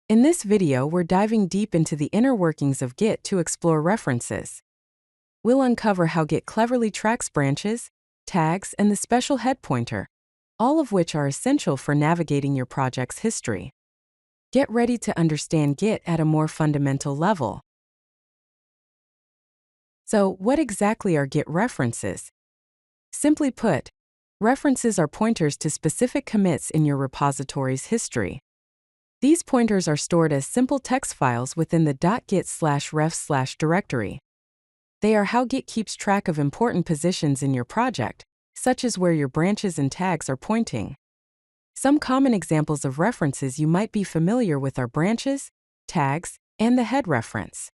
In this video, we're diving deep into the inner workings of Git to explore references. We'll uncover how Git cleverly tracks branches, tags, and the special head pointer, all of which are essential for navigating your project's history. Get ready to understand Git at a more fundamental level. So, what exactly are Git references? Simply put, references are pointers to specific commits in your repository's history. These pointers are stored as simple text files within the .git/ref/ directory. They are how Git keeps track of important positions in your project, such as where your branches and tags are pointing. Some common examples of references you might be familiar with are branches, tags, and the head reference.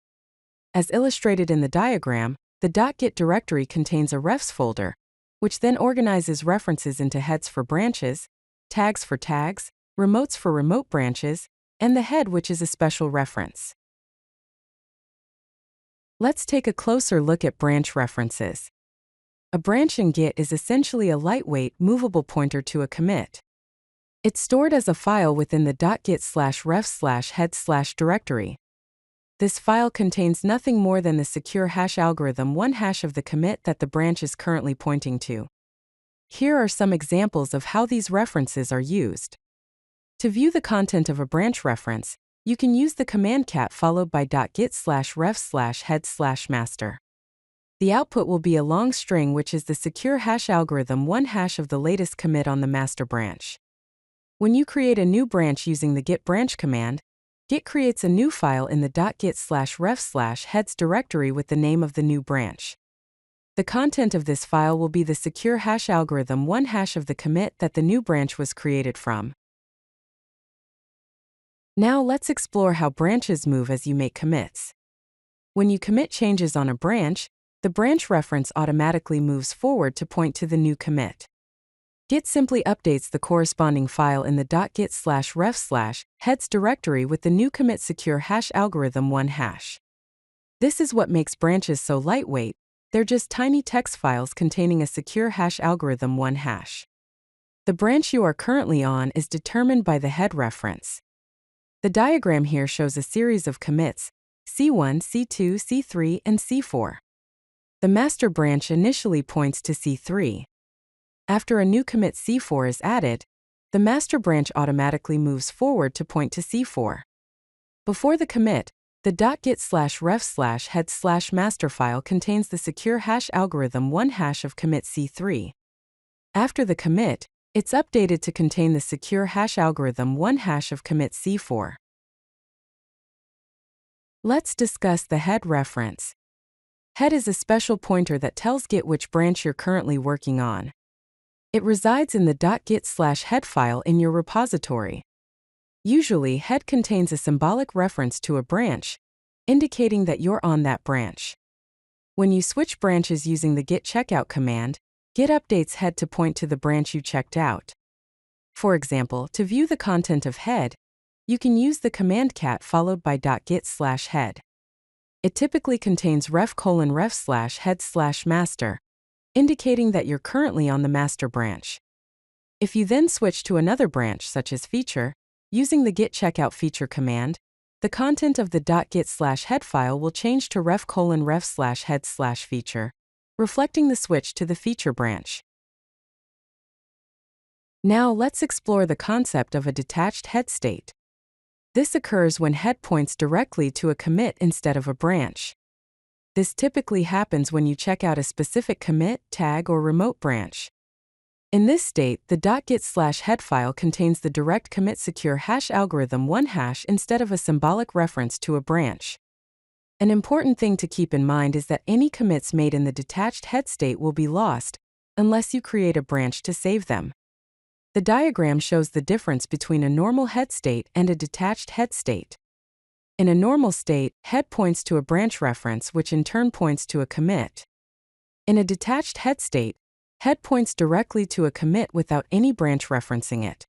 As illustrated in the diagram, the .git directory contains a refs folder, which then organizes references into heads for branches, tags for tags, remotes for remote branches, and the head, which is a special reference. Let's take a closer look at branch references. A branch in Git is essentially a lightweight, movable pointer to a commit. It's stored as a file within the .git/ref/head/ directory. This file contains nothing more than the secure hash algorithm 1 hash of the commit that the branch is currently pointing to. Here are some examples of how these references are used. To view the content of a branch reference, you can use the command cat followed by .git/ref/head/master. The output will be a long string, which is the secure hash algorithm 1 hash of the latest commit on the master branch. When you create a new branch using the git branch command, Git creates a new file in the .git/ref/heads directory with the name of the new branch. The content of this file will be the secure hash algorithm 1 hash of the commit that the new branch was created from. Now let's explore how branches move as you make commits. When you commit changes on a branch, the branch reference automatically moves forward to point to the new commit. Git simply updates the corresponding file in the .git/ref/heads directory with the new commit secure hash algorithm 1 hash. This is what makes branches so lightweight. They're just tiny text files containing a secure hash algorithm 1 hash. The branch you are currently on is determined by the head reference. The diagram here shows a series of commits, C1, C2, C3, and C4. The master branch initially points to C3. After a new commit C4 is added, the master branch automatically moves forward to point to C4. Before the commit, the .git/ref/head/master file contains the secure hash algorithm 1 hash of commit C3. After the commit, it's updated to contain the secure hash algorithm 1 hash of commit C4. Let's discuss the head reference. Head is a special pointer that tells Git which branch you're currently working on. It resides in the .git/head file in your repository. Usually, head contains a symbolic reference to a branch, indicating that you're on that branch. When you switch branches using the git checkout command, Git updates head to point to the branch you checked out. For example, to view the content of head, you can use the command cat followed by .git/head. It typically contains ref:/ref/head/master, indicating that you're currently on the master branch. If you then switch to another branch, such as feature, using the git checkout feature command, the content of the .git/head file will change to ref:/ref/head/feature, reflecting the switch to the feature branch. Now let's explore the concept of a detached head state. This occurs when head points directly to a commit instead of a branch. This typically happens when you check out a specific commit, tag, or remote branch. In this state, the .git/head file contains the direct commit secure hash algorithm 1 hash instead of a symbolic reference to a branch. An important thing to keep in mind is that any commits made in the detached head state will be lost, unless you create a branch to save them. The diagram shows the difference between a normal head state and a detached head state. In a normal state, head points to a branch reference, which in turn points to a commit. In a detached head state, head points directly to a commit without any branch referencing it.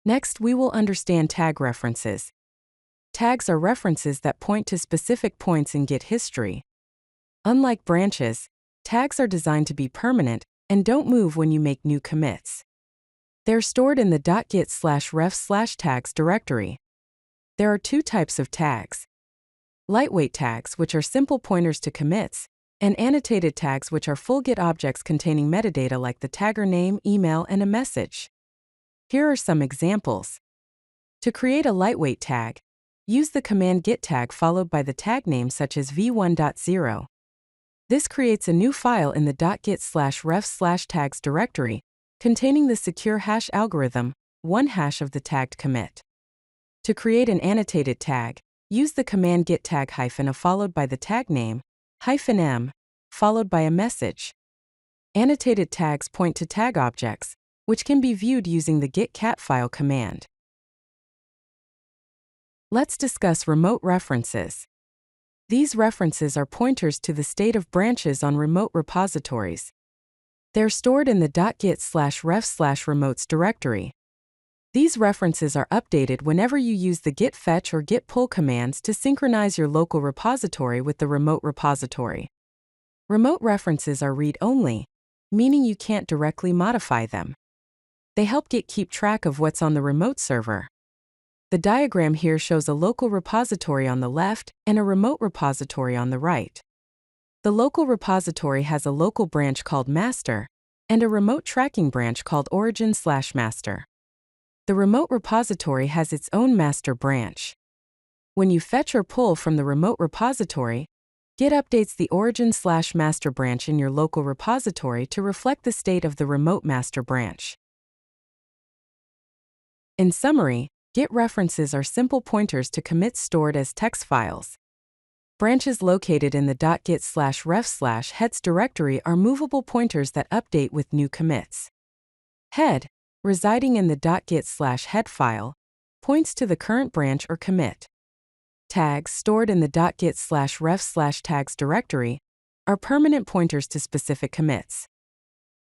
Next, we will understand tag references. Tags are references that point to specific points in Git history. Unlike branches, tags are designed to be permanent and don't move when you make new commits. They're stored in the .git/ref/tags directory. There are two types of tags: lightweight tags, which are simple pointers to commits, and annotated tags, which are full Git objects containing metadata like the tagger name, email, and a message. Here are some examples. To create a lightweight tag, use the command git tag followed by the tag name such as v1.0. This creates a new file in the .git/ref/tags directory containing the secure hash algorithm, 1 hash of the tagged commit. To create an annotated tag, use the command git tag -a followed by the tag name, -m, followed by a message. Annotated tags point to tag objects, which can be viewed using the git cat file command. Let's discuss remote references. These references are pointers to the state of branches on remote repositories. They're stored in the .git/ref/remotes directory. These references are updated whenever you use the git fetch or git pull commands to synchronize your local repository with the remote repository. Remote references are read-only, meaning you can't directly modify them. They help Git keep track of what's on the remote server. The diagram here shows a local repository on the left and a remote repository on the right. The local repository has a local branch called master and a remote tracking branch called origin/master. The remote repository has its own master branch. When you fetch or pull from the remote repository, Git updates the origin/master branch in your local repository to reflect the state of the remote master branch. In summary, Git references are simple pointers to commits stored as text files. Branches located in the .git/ref/heads directory are movable pointers that update with new commits. Head, residing in the .git/head file, points to the current branch or commit. Tags stored in the .git/ref/tags directory are permanent pointers to specific commits.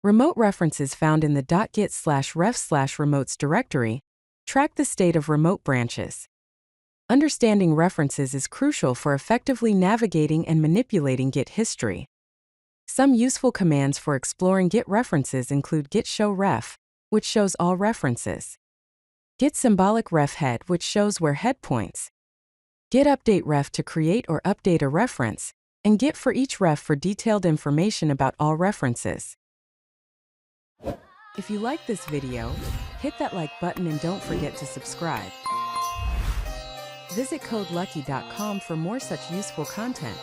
Remote references found in the .git/ref/remotes directory track the state of remote branches. Understanding references is crucial for effectively navigating and manipulating Git history. Some useful commands for exploring Git references include git show ref, which shows all references; git symbolic ref head, which shows where head points; git update ref to create or update a reference; and git for each ref for detailed information about all references. If you like this video, hit that like button and don't forget to subscribe. Visit codelucky.com for more such useful content.